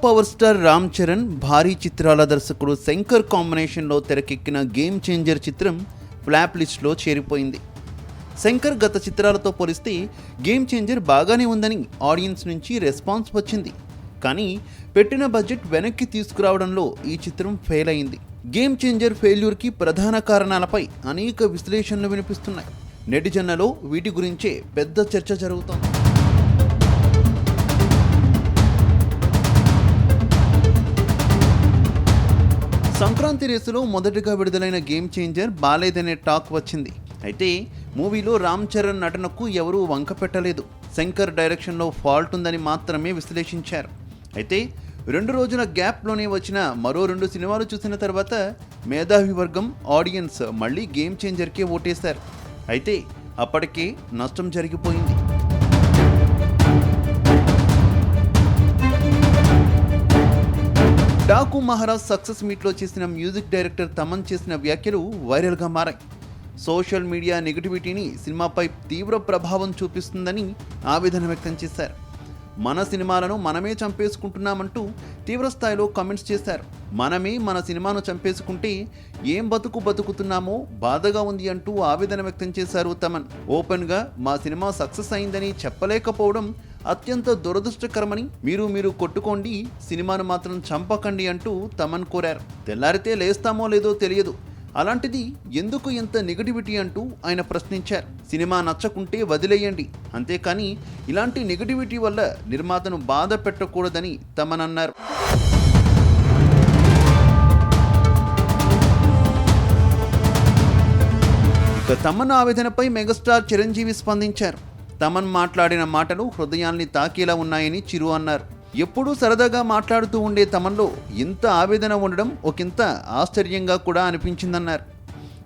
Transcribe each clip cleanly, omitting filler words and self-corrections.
Power star Ram Charan, భారీ చిత్రాల దర్శకుడు శంకర్ కాంబినేషన్లో తెరకెక్కిన గేమ్ చేంజర్ చిత్రం ఫ్లాప్ లిస్ట్లో చేరిపోయింది. శంకర్ గత చిత్రాలతో పోలిస్తే గేమ్ చేంజర్ బాగానే ఉందని ఆడియన్స్ నుంచి రెస్పాన్స్ వచ్చింది. కానీ పెట్టిన బడ్జెట్ వెనక్కి తీసుకురావడంలో ఈ చిత్రం ఫెయిల్ అయింది. గేమ్ చేంజర్ ఫెయిల్యూర్కి ప్రధాన కారణాలపై అనేక విశ్లేషణలు వినిపిస్తున్నాయి. నెటిజన్లలో వీటి గురించే పెద్ద చర్చ జరుగుతోంది. సంక్రాంతి రేసులో మొదటగా విడుదలైన గేమ్ చేంజర్ బాలేదనే టాక్ వచ్చింది. అయితే మూవీలో రామ్ చరణ్ నటనకు ఎవరూ వంక పెట్టలేదు. శంకర్ డైరెక్షన్లో ఫాల్ట్ ఉందని మాత్రమే విశ్లేషించారు. అయితే 2 రోజుల గ్యాప్లోనే వచ్చిన మరో 2 సినిమాలు చూసిన తర్వాత మేధావి వర్గం, ఆడియన్స్ మళ్ళీ గేమ్ చేంజర్కే ఓటేశారు. అయితే అప్పటికే నష్టం జరిగిపోయింది. డాకు మహారాజ్ సక్సెస్ మీట్లో చేసిన మ్యూజిక్ డైరెక్టర్ తమన్ చేసిన వ్యాఖ్యలు వైరల్గా మారాయి. సోషల్ మీడియా నెగిటివిటీని సినిమాపై తీవ్ర ప్రభావం చూపిస్తుందని ఆవేదన వ్యక్తం చేశారు. మన సినిమాలను మనమే చంపేసుకుంటున్నామంటూ తీవ్రస్థాయిలో కామెంట్స్ చేశారు. మనమే మన సినిమాను చంపేసుకుంటే ఏం బతుకుతున్నామో బాధగా ఉంది అంటూ ఆవేదన వ్యక్తం చేశారు తమన్. ఓపెన్గా మా సినిమా సక్సెస్ అయిందని చెప్పలేకపోవడం అత్యంత దురదృష్టకరమని, మీరు కొట్టుకోండి, సినిమాను మాత్రం చంపకండి అంటూ తమన్ కోరారు. తెల్లారితే లేస్తామో లేదో తెలియదు, అలాంటిది ఎందుకు ఇంత నెగటివిటీ అంటూ ఆయన ప్రశ్నించారు. సినిమా నచ్చకుంటే వదిలేయండి, అంతేకాని ఇలాంటి నెగటివిటీ వల్ల నిర్మాతను బాధ పెట్టకూడదని తమన్ అన్నారు. ఇక తమన్ ఆవేదనపై మెగాస్టార్ చిరంజీవి స్పందించారు. తమన్ మాట్లాడిన మాటలు హృదయాల్ని తాకేలా ఉన్నాయని చిరు అన్నారు. ఎప్పుడూ సరదాగా మాట్లాడుతూ ఉండే తమన్లో ఇంత ఆవేదన ఉండడం ఒకంత ఆశ్చర్యంగా కూడా అనిపించిందన్నారు.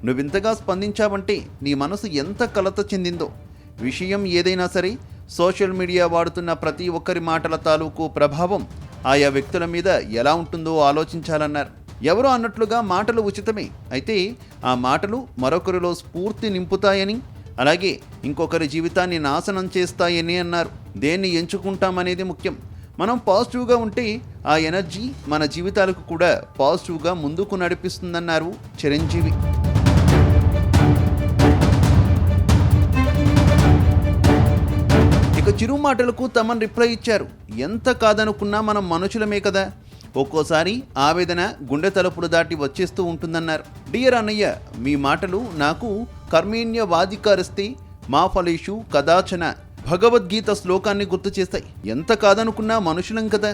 నువ్వింతగా స్పందించావంటే నీ మనసు ఎంత కలత చెందిందో. విషయం ఏదైనా సరే సోషల్ మీడియా వాడుతున్న ప్రతి ఒక్కరి మాటల తాలూకు ప్రభావం ఆయా వ్యక్తుల మీద ఎలా ఉంటుందో ఆలోచించాలన్నారు. ఎవరో అన్నట్లుగా మాటలు ఉచితమే, అయితే ఆ మాటలు మరొకరిలో స్ఫూర్తి నింపుతాయని, అలాగే ఇంకొకరి జీవితాన్ని నాశనం చేస్తాయని అన్నారు. దేన్ని ఎంచుకుంటామనేది ముఖ్యం. మనం పాజిటివ్గా ఉంటే ఆ ఎనర్జీ మన జీవితాలకు కూడా పాజిటివ్గా ముందుకు నడిపిస్తుందన్నారు చిరంజీవి. ఇక చిరు మాటలకు తమన్ రిప్లై ఇచ్చారు. ఎంత కాదనుకున్నా మనం మనుషులమే కదా, ఒక్కోసారి ఆవేదన గుండె తలుపులు దాటి వచ్చేస్తూ ఉంటుందన్నారు. డియర్ అన్నయ్య, మీ మాటలు నాకు కర్మేణ్యవాధికారస్తే మా ఫలేషు కదాచన భగవద్గీత శ్లోకాన్ని గుర్తు చేస్తాయి. ఎంత కాదనుకున్నా మనుషులం కదా,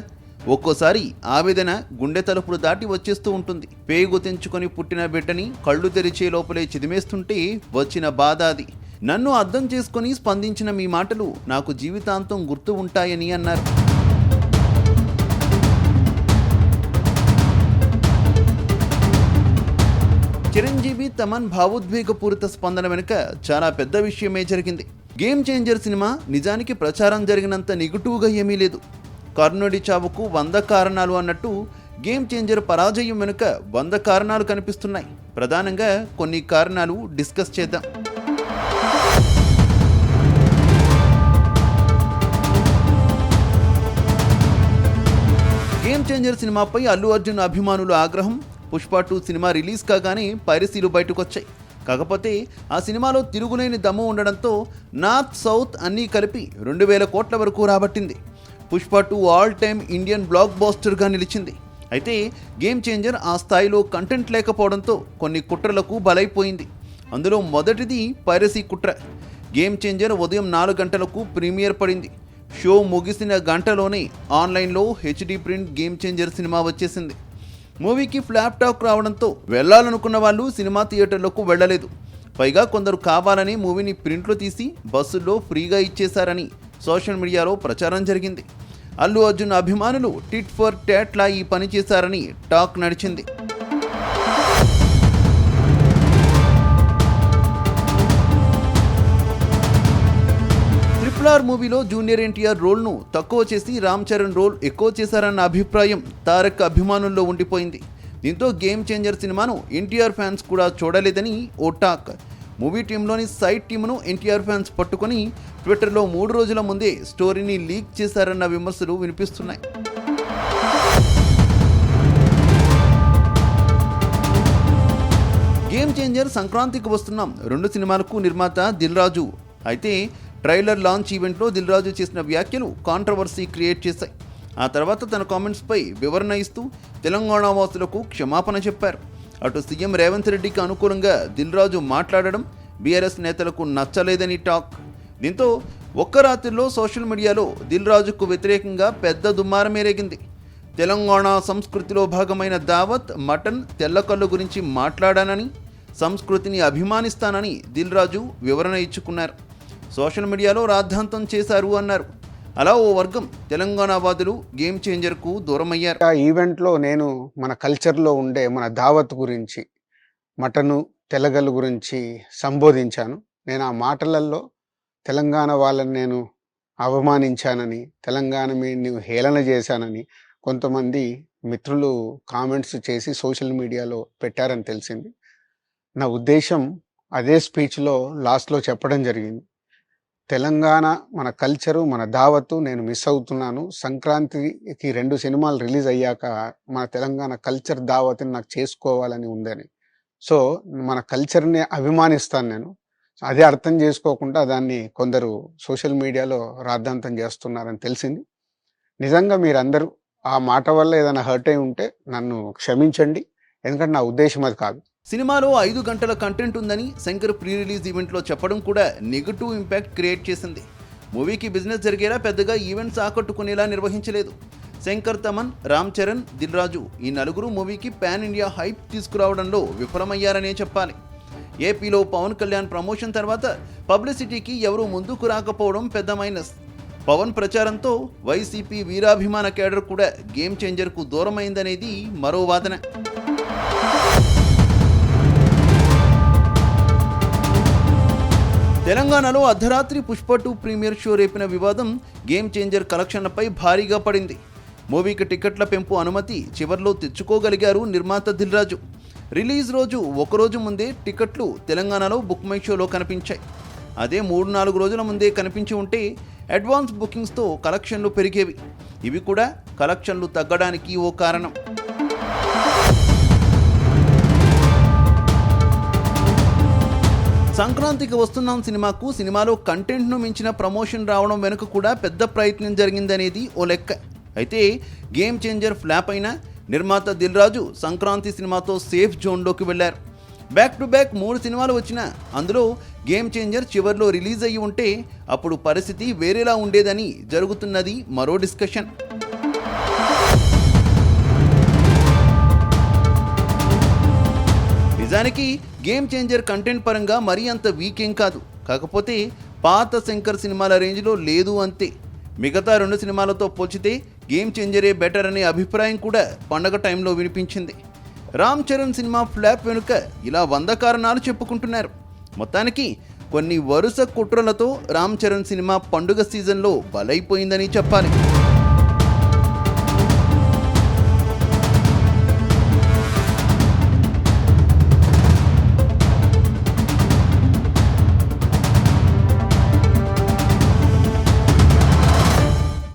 ఒక్కోసారి ఆవేదన గుండె తలుపులు దాటి వచ్చేస్తూ ఉంటుంది. పేగు తెంచుకొని పుట్టిన బిడ్డని కళ్ళు తెరిచే లోపలే చిదిమేస్తుంటే వచ్చిన బాధ అది. నన్ను అర్థం చేసుకొని స్పందించిన మీ మాటలు నాకు జీవితాంతం గుర్తు ఉంటాయని అన్నారు. చిరంజీవి తమన్ భావోద్వేగపూరిత స్పందన వెనుక చాలా పెద్ద విషయమే జరిగింది. గేమ్ చేంజర్ సినిమా నిజానికి ప్రచారం జరిగినంత నెగిటివ్గా ఏమీ లేదు. కర్ణుడి చావుకు 100 కారణాలు అన్నట్టు గేమ్ చేంజర్ పరాజయం వెనుక 100 కారణాలు కనిపిస్తున్నాయి. ప్రధానంగా కొన్ని కారణాలు డిస్కస్ చేద్దాం. గేమ్ చేంజర్ సినిమాపై అల్లు అర్జున్ అభిమానుల ఆగ్రహం. పుష్ప 2 సినిమా రిలీజ్ కాగానే పైరసీలు బయటకొచ్చాయి. కాకపోతే ఆ సినిమాలో తిరుగులేని దమ్ము ఉండడంతో నార్త్ సౌత్ అన్నీ కలిపి 2000 కోట్ల వరకు రాబట్టింది. Pushpa 2 all time Indian block బాస్టర్గా నిలిచింది. అయితే గేమ్ చేంజర్ ఆ స్థాయిలో కంటెంట్ లేకపోవడంతో కొన్ని కుట్రలకు బలైపోయింది. అందులో మొదటిది పైరసీ కుట్ర. గేమ్ చేంజర్ ఉదయం 4 గంటలకు ప్రీమియర్ పడింది. షో ముగిసిన గంటలోనే ఆన్లైన్లో HD print game changer cinema వచ్చేసింది. మూవీకి ఫ్లాప్ టాక్ రావడంతో వెళ్లాలనుకున్న వాళ్ళు సినిమా థియేటర్లకు వెళ్లలేదు. పైగా కొందరు కావాలని మూవీని ప్రింట్లు తీసి బస్సుల్లో ఫ్రీగా ఇచ్చేశారని సోషల్ మీడియాలో ప్రచారం జరిగింది. అల్లు అర్జున్ అభిమానులు టిట్ ఫర్ టాట్లా ఈ పని చేశారని టాక్ నడిచింది. RRR మూవీలో జూనియర్ ఎన్టీఆర్ రోల్ను తక్కువ చేసి రామ్ చరణ్ రోల్ ఎక్కువ చేశారన్న అభిప్రాయం తారక్ అభిమానుల్లో ఉండిపోయింది. దీంతో గేమ్ చేంజర్ సినిమాను ఎన్టీఆర్ ఫ్యాన్స్ కూడా చూడలేదని ఓ టాక్. మూవీ టీంలోని సైడ్ టీమును ఎన్టీఆర్ ఫ్యాన్స్ పట్టుకొని ట్విట్టర్లో 3 రోజుల ముందే స్టోరీని లీక్ చేశారన్న విమర్శలు వినిపిస్తున్నాయి. గేమ్ చేంజర్ సంక్రాంతికి వస్తున్నాం 2 సినిమాలకు నిర్మాత దిల్ రాజు. అయితే ట్రైలర్ లాంచ్ ఈవెంట్లో దిల్ రాజు చేసిన వ్యాఖ్యలు కాంట్రవర్సీ క్రియేట్ చేశాయి. ఆ తర్వాత తన కామెంట్స్పై వివరణ ఇస్తూ తెలంగాణ వాసులకు క్షమాపణ చెప్పారు. అటు సీఎం రేవంత్ రెడ్డికి అనుకూలంగా దిల్ రాజు మాట్లాడడం బీఆర్ఎస్ నేతలకు నచ్చలేదని టాక్. దీంతో ఒక్క రాత్రిలో సోషల్ మీడియాలో దిల్ రాజుకు వ్యతిరేకంగా పెద్ద దుమారం రేగింది. తెలంగాణ సంస్కృతిలో భాగమైన దావత్, మటన్, తెల్లకళ్ళు గురించి మాట్లాడానని, సంస్కృతిని అభిమానిస్తానని దిల్ రాజు వివరణ ఇచ్చుకున్నారు. సోషల్ మీడియాలో రాద్ధాంతం చేశారు అన్నారు. అలా ఓ వర్గం తెలంగాణ వాదులు గేమ్ చేంజర్కు దూరమయ్యారు. ఆ ఈవెంట్లో నేను మన కల్చర్లో ఉండే మన దావత్ గురించి, మటను, తెలగలు గురించి సంబోధించాను. నేను ఆ మాటలలో తెలంగాణ వాళ్ళని నేను అవమానించానని, తెలంగాణ నేను హేళన చేశానని కొంతమంది మిత్రులు కామెంట్స్ చేసి సోషల్ మీడియాలో పెట్టారని తెలిసింది. నా ఉద్దేశం అదే స్పీచ్లో లాస్ట్లో చెప్పడం జరిగింది. తెలంగాణ మన కల్చరు, మన దావత్తు నేను మిస్ అవుతున్నాను. సంక్రాంతికి 2 సినిమాలు రిలీజ్ అయ్యాక మన తెలంగాణ కల్చర్ దావత్ని నాకు చేసుకోవాలని ఉందని. సో మన కల్చర్ని అభిమానిస్తాను నేను. అదే అర్థం చేసుకోకుండా దాన్ని కొందరు సోషల్ మీడియాలో రాద్ధాంతం చేస్తున్నారని తెలిసింది. నిజంగా మీరందరూ ఆ మాట వల్ల ఏదైనా హర్ట్ అయి ఉంటే నన్ను క్షమించండి, ఎందుకంటే నా ఉద్దేశం అది కాదు. సినిమాలో 5 గంటల కంటెంట్ ఉందని శంకర్ ప్రీ రిలీజ్ ఈవెంట్లో చెప్పడం కూడా నెగిటివ్ ఇంపాక్ట్ క్రియేట్ చేసింది. మూవీకి బిజినెస్ జరిగేలా పెద్దగా ఈవెంట్స్ ఆకట్టుకునేలా నిర్వహించలేదు. శంకర్, తమన్, రామ్ చరణ్, దిల్ రాజు ఈ నలుగురు మూవీకి పాన్ ఇండియా హైప్ తీసుకురావడంలో విఫలమయ్యారనే చెప్పాలి. ఏపీలో పవన్ కళ్యాణ్ ప్రమోషన్ తర్వాత పబ్లిసిటీకి ఎవరూ ముందుకు రాకపోవడం పెద్ద మైనస్. పవన్ ప్రచారంతో వైసీపీ వీరాభిమాన కేడర్ కూడా గేమ్ చేంజర్కు దూరమైందనేది మరో వాదన. తెలంగాణలో అర్ధరాత్రి పుష్ప 2 ప్రీమియర్ షో రేపిన వివాదం గేమ్ చేంజర్ కలెక్షన్లపై భారీగా పడింది. మూవీకి టికెట్ల పెంపు అనుమతి చివర్లో తెచ్చుకోగలిగారు నిర్మాత దిల్ రాజు. రిలీజ్ రోజు ఒకరోజు ముందే టికెట్లు తెలంగాణలో బుక్ మై షోలో కనిపించాయి. అదే 3-4 రోజుల ముందే కనిపించి ఉంటే అడ్వాన్స్ బుకింగ్స్తో కలెక్షన్లు పెరిగేవి. ఇవి కూడా కలెక్షన్లు తగ్గడానికి ఓ కారణం. సంక్రాంతికి వస్తున్నాం సినిమాకు సినిమాలో కంటెంట్ను మించిన ప్రమోషన్ రావడం వెనుక కూడా పెద్ద ప్రయత్నం జరిగిందనేది ఓ లెక్క. అయితే గేమ్ చేంజర్ ఫ్లాప్ అయినా నిర్మాత దిల్ రాజు సంక్రాంతి సినిమాతో సేఫ్ జోన్లోకి వెళ్లారు. బ్యాక్ టు బ్యాక్ 3 సినిమాలు వచ్చినా అందులో గేమ్ చేంజర్ చివర్లో రిలీజ్ అయ్యి ఉంటే అప్పుడు పరిస్థితి వేరేలా ఉండేదని జరుగుతున్నది మరో డిస్కషన్. నిజానికి గేమ్ చేంజర్ కంటెంట్ పరంగా మరీ అంత వీక్ ఏం కాదు. కాకపోతే పాత శంకర్ సినిమాల రేంజ్లో లేదు అంతే. మిగతా 2 సినిమాలతో పోల్చితే గేమ్ చేంజరే బెటర్ అనే అభిప్రాయం కూడా పండగ టైంలో వినిపించింది. రామ్ చరణ్ సినిమా ఫ్లాప్ వెనుక ఇలా 100 కారణాలు చెప్పుకుంటున్నారు. మొత్తానికి కొన్ని వరుస కుట్రలతో రామ్ చరణ్ సినిమా పండుగ సీజన్లో బలైపోయిందని చెప్పాలి.